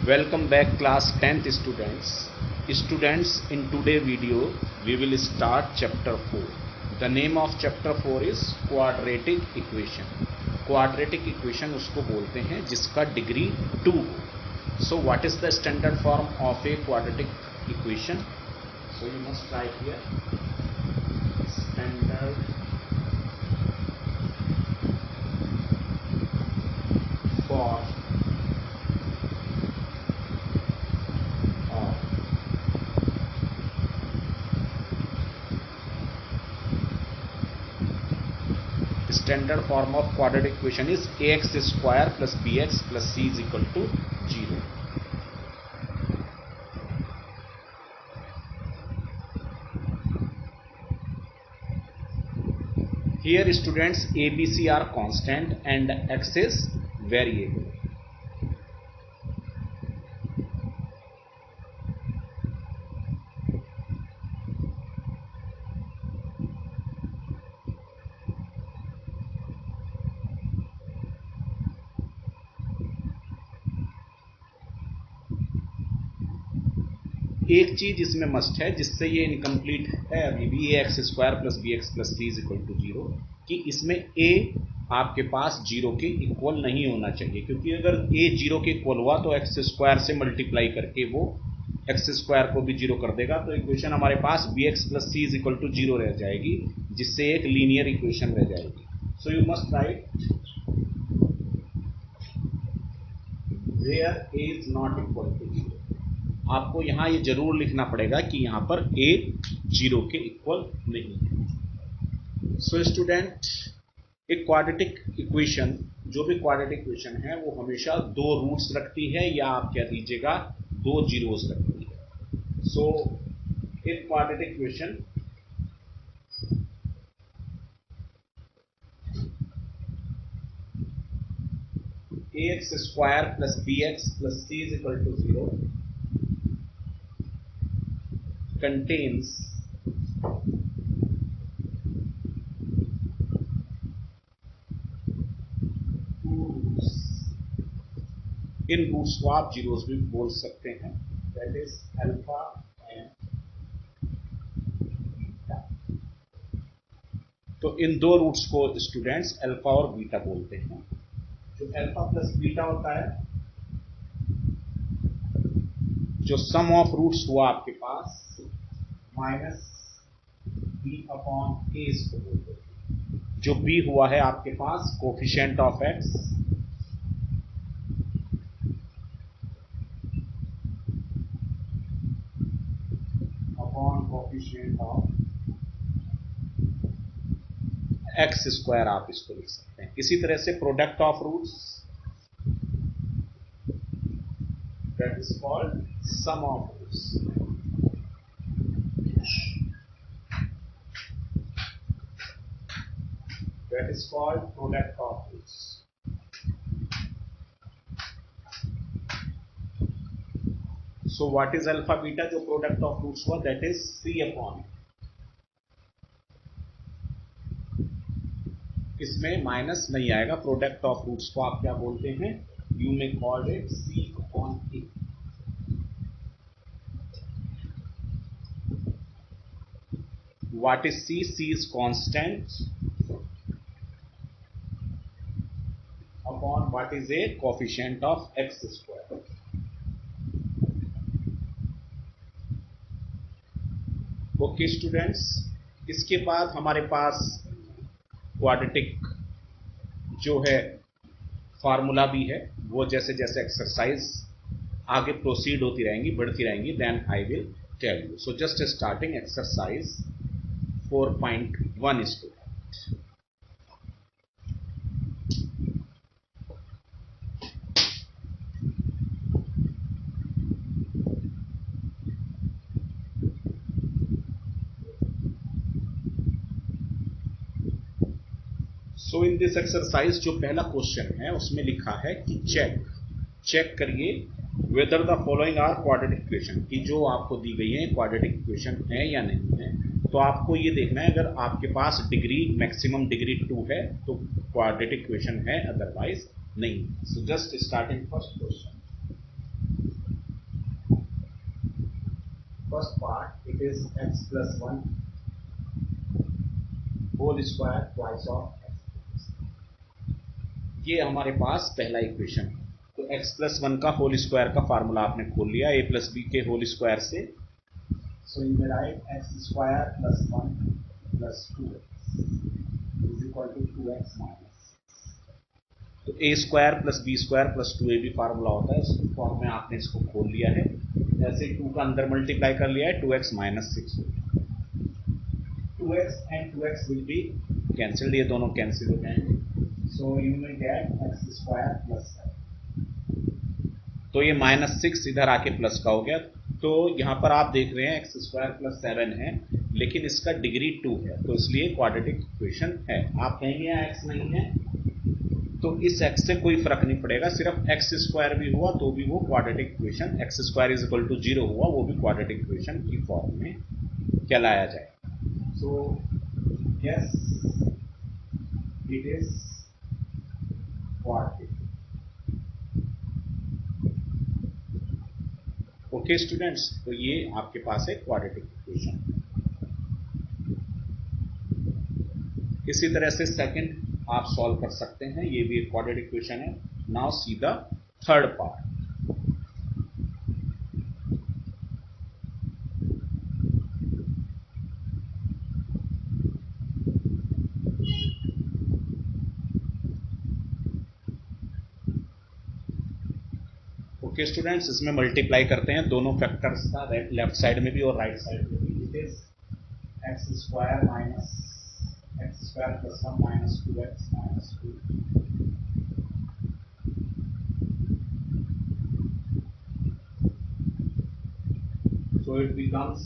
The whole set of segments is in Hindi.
Welcome back class 10th students. Students, in today video we will start chapter 4. The name of chapter 4 is quadratic equation. Quadratic equation उसको बोलते हैं जिसका डिग्री 2 हो. So what is the standard form of a quadratic equation? So you must write here standard form standard form of quadratic equation is ax square plus bx plus c is equal to 0. Here students, a, b, c are constant and x is variable. एक चीज इसमें मस्ट है जिससे ये इनकम्प्लीट है अभी भी, a x square plus b x plus c is equal to 0, कि इसमें ए आपके पास 0 के इक्वल नहीं होना चाहिए, क्योंकि अगर ए 0 के इक्वल हुआ तो एक्स स्क्वायर से मल्टीप्लाई करके वो एक्स स्क्वायर को भी 0 कर देगा, तो इक्वेशन हमारे पास b x plus c is equal to 0 रह जाएगी, जिससे एक लीनियर इक्वेशन रह जाएगी. So you must write where a is not equal to 0. आपको यहां ये जरूर लिखना पड़ेगा कि यहां पर a 0 के इक्वल नहीं है. सो स्टूडेंट, एक क्वाड्रेटिक इक्वेशन, जो भी क्वाड्रेटिक इक्वेशन है वो हमेशा दो रूट्स रखती है, या आप कह दीजिएगा दो जीरोस रखती है. सो एक quadratic equation ax square plus bx plus c is equal to 0 contains two roots. इन रूट्स को आप जीरोस भी बोल सकते हैं, that is alpha and beta. तो इन दो रूट्स को स्टूडेंट्स अल्फा और बीटा बोलते हैं. जो अल्फा प्लस बीटा होता है, जो सम ऑफ रूट्स हुआ आपके पास माइनस बी अपॉन ए इसको बोलते हैं. जो बी हुआ है आपके पास coefficient of x upon coefficient of x square, आप इसको लिख सकते हैं. इसी तरह से product of roots, that is called sum of roots. That is called product of roots. So what is alpha beta? जो product of roots हुआ, that is c upon. इसमें माइनस नहीं आएगा. प्रोडक्ट ऑफ रूट्स को आप क्या बोलते हैं? You may call it c upon a. What is c? c is constant upon what is a coefficient of x square. Okay students, इसके बाद हमारे पास क्वाड्रेटिक जो है फार्मूला भी है, वो जैसे जैसे एक्सरसाइज आगे प्रोसीड होती रहेंगी, बढ़ती रहेंगी, then I will tell you. So just starting exercise 4.1 student. So in this exercise जो पहला क्वेश्चन है उसमें लिखा है कि चेक करिए whether the following are quadratic equation, कि जो आपको दी गई है क्वाड्रेटिक इक्वेशन है या नहीं है. तो आपको ये देखना है, अगर आपके पास डिग्री मैक्सिमम डिग्री 2 है तो क्वाड्रेटिक इक्वेशन है, अदरवाइज नहीं. सो just starting first question. first part, it is x plus 1 whole square twice of x। ये हमारे पास पहला इक्वेशन है। तो x प्लस 1 का होल स्क्वायर का फार्मूला आपने खोल लिया a प्लस बी के होल स्क्वायर से। So you may write x square plus 1 plus 2x is equal to 2x minus. तो a square plus B square plus 2ab formula होता है, उस फॉर्म में आपने इसको खोल लिया है। जैसे 2 का अंदर मल्टीप्लाई कर लिया है, 2x minus 6 2x and 2x will be cancelled, ये दोनों कैंसिल हो जाएंगे। So you will get x square plus 7। तो ये -6 इधर आके प्लस का हो गया। तो यहाँ पर आप देख रहे हैं x स्क्वायर प्लस 7 है, लेकिन इसका डिग्री 2 है, तो इसलिए क्वाड्रेटिक इक्वेशन है। आप कहेंगे यहाँ x नहीं है, तो इस x से कोई फर्क नहीं पड़ेगा, सिर्फ x स्क्वायर भी हुआ तो भी वो quadratic equation, x square is equal to 0 हुआ, वो भी क्वाड्रेटिक इक्वेशन की फॉर्म में कहलाया जाए। So yes, it is quadratic. Okay students, तो ये आपके पास है क्वाड्रेटिक इक्वेशन। इसी तरह से सेकंड आप सॉल्व कर सकते हैं, ये भी एक क्वाड्रेटिक इक्वेशन है। Now see the third part. Okay students, इसमें मल्टीप्लाई करते हैं दोनों फैक्टर्स का, लेफ्ट साइड में भी और राइट साइड में भी। It is x square minus x square plus 1 minus 2x minus 2। So it becomes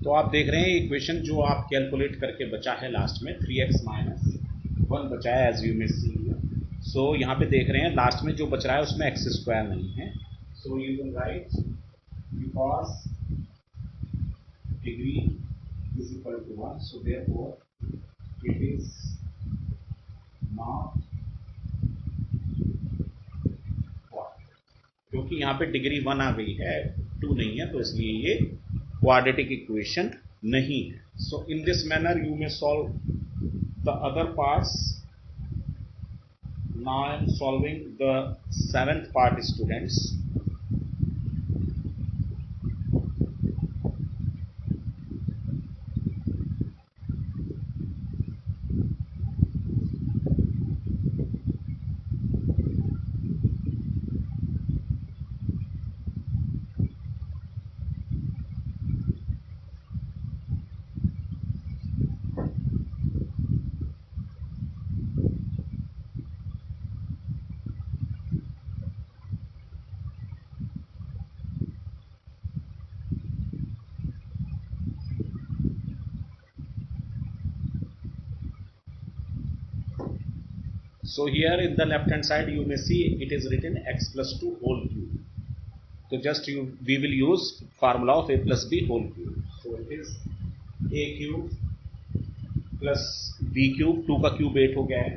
तो आप देख रहे हैं इक्वेशन जो आप कैलकुलेट करके बचा है लास्ट में 3x माइनस 1 बचा है, एज यू मे सी। सो यहाँ पे देख रहे हैं लास्ट में जो बच रहा है उसमें एक्स स्क्वायर नहीं है। So you can write because degree is equal to 1, so therefore it is not, क्योंकि यहाँ पे डिग्री 1 आ गई है, 2 नहीं है, तो इसलिए ये क्वाड्रेटिक इक्वेशन नहीं है। So in this manner you may solve the other parts. Now I am solving the 7th part students. So here in the left hand side you may see it is written x plus 2 whole cube. So just we will use formula of a plus b whole cube. So it is a cube plus b cube, 2 का क्यूब 8 हो गया है,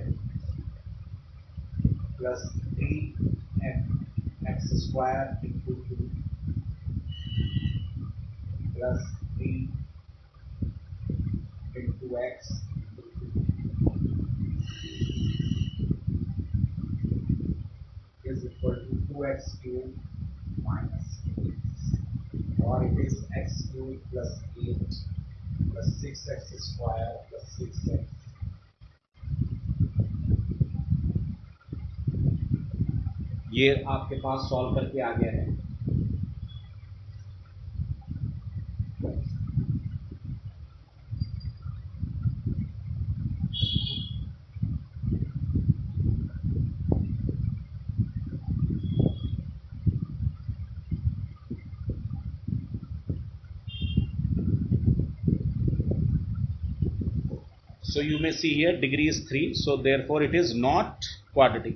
plus 3x square into 2 plus 3 into x is equal to 2x cube minus 8, or it is x cube plus 8 plus 6x square plus 6x। ये आपके पास सॉल्व करके आ गया है। So you may see here degree is 3, so therefore it is not quadratic.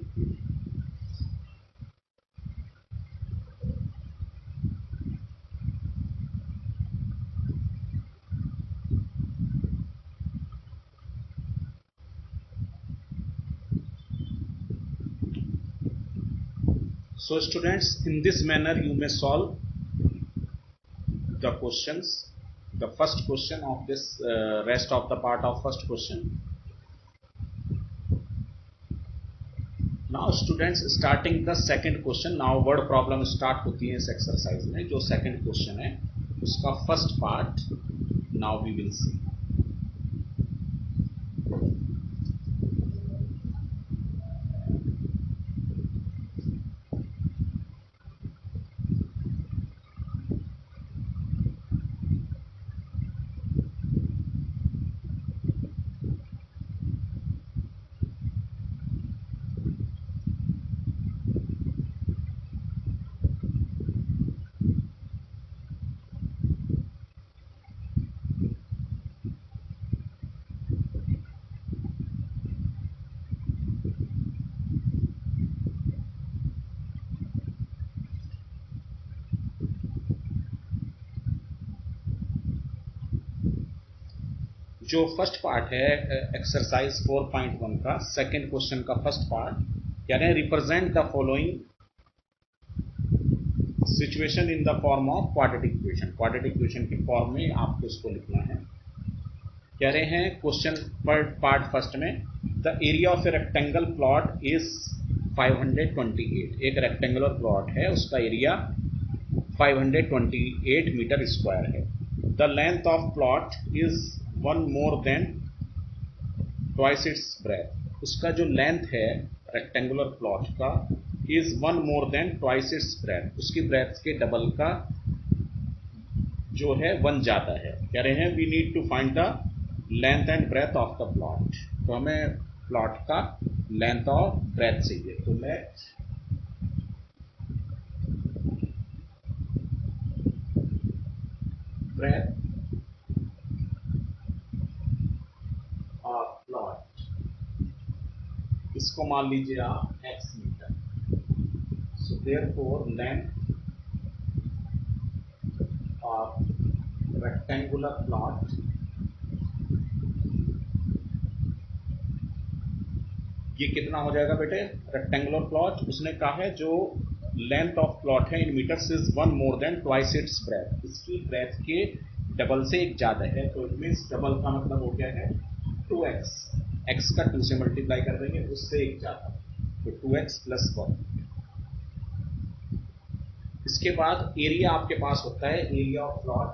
So students, in this manner you may solve the questions, the first question of this rest of the part of first question. Now students, starting the second question, now word problem start होती है इस exercise में. जो second question है उसका first part now we will see. जो फर्स्ट पार्ट है एक्सरसाइज 4.1 का सेकंड क्वेश्चन का फर्स्ट पार्ट कह रहे हैं represent the following situation in the form of quadratic equation. Quadratic equation की फॉर्म में आपको इसको लिखना है. कह रहे हैं क्वेश्चन पार्ट फर्स्ट में the area of a rectangle plot is 528. एक रेक्टेंगुलर प्लॉट है, उसका एरिया 528 मीटर स्क्वायर है. The length of plot is one more than twice its breadth. उसका जो लेंथ है रेक्टेंगुलर प्लॉट का is one more than twice its breadth. उसकी ब्रेथ के डबल का जो है 1 ज्यादा है. कह रहे हैं we need to find the length and breadth of the plot. तो हमें प्लॉट का लेंथ और ब्रेथ चाहिए. तो लेट ब्रेथ प्लॉट, इसको मान लीजिए आप x metre. So therefore length of rectangular plot ये कितना हो जाएगा बेटे. रेक्टेंगुलर प्लॉट उसने कहा है जो लेंथ ऑफ प्लॉट है in metres is 1 more than twice its breadth. इसकी ब्रेथ के डबल से एक ज्यादा है. तो इट मीन्स डबल का मतलब हो गया है 2x. x का 2 से मल्टीप्लाई कर देंगे, उससे एक ज्यादा, तो 2x प्लस 1. इसके बाद एरिया आपके पास होता है area of plot.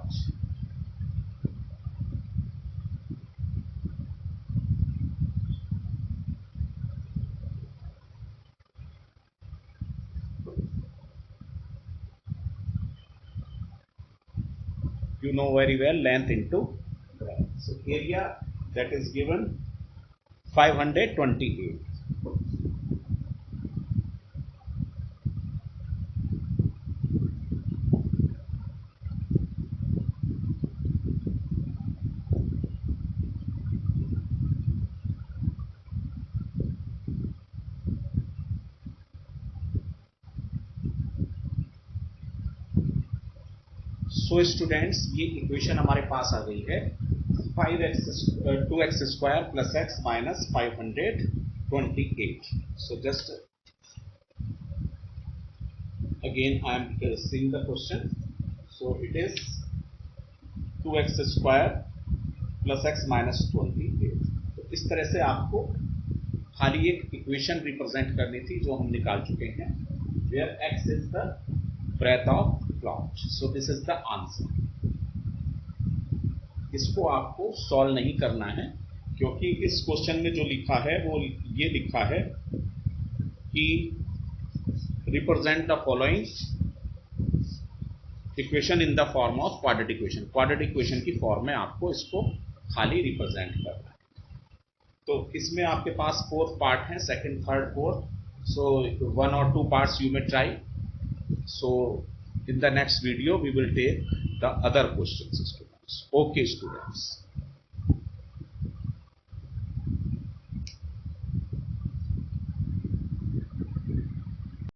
You know very well length into breadth. So area that is given 528. So students ये इक्वेशन हमारे पास आ गई है 2x square plus x minus 528. So just again I am seeing the question. So it is 2x square plus x minus 28. तो इस तरह से आपको खाली एक इक्वेशन रिप्रेजेंट करनी थी जो हम निकाल चुके हैं. Where x is the breadth of plot. So this is the answer. इसको आपको सॉल्व नहीं करना है क्योंकि इस क्वेश्चन में जो लिखा है वो ये लिखा है कि represent the following equation in the form of quadratic equation. Quadratic equation की फॉर्म में आपको इसको खाली रिप्रेजेंट करना है. तो इसमें आपके पास 4 पार्ट हैं, second, third, fourth. So 1 or 2 parts you may try. So in the next video we will take the other questions, students. Okay students.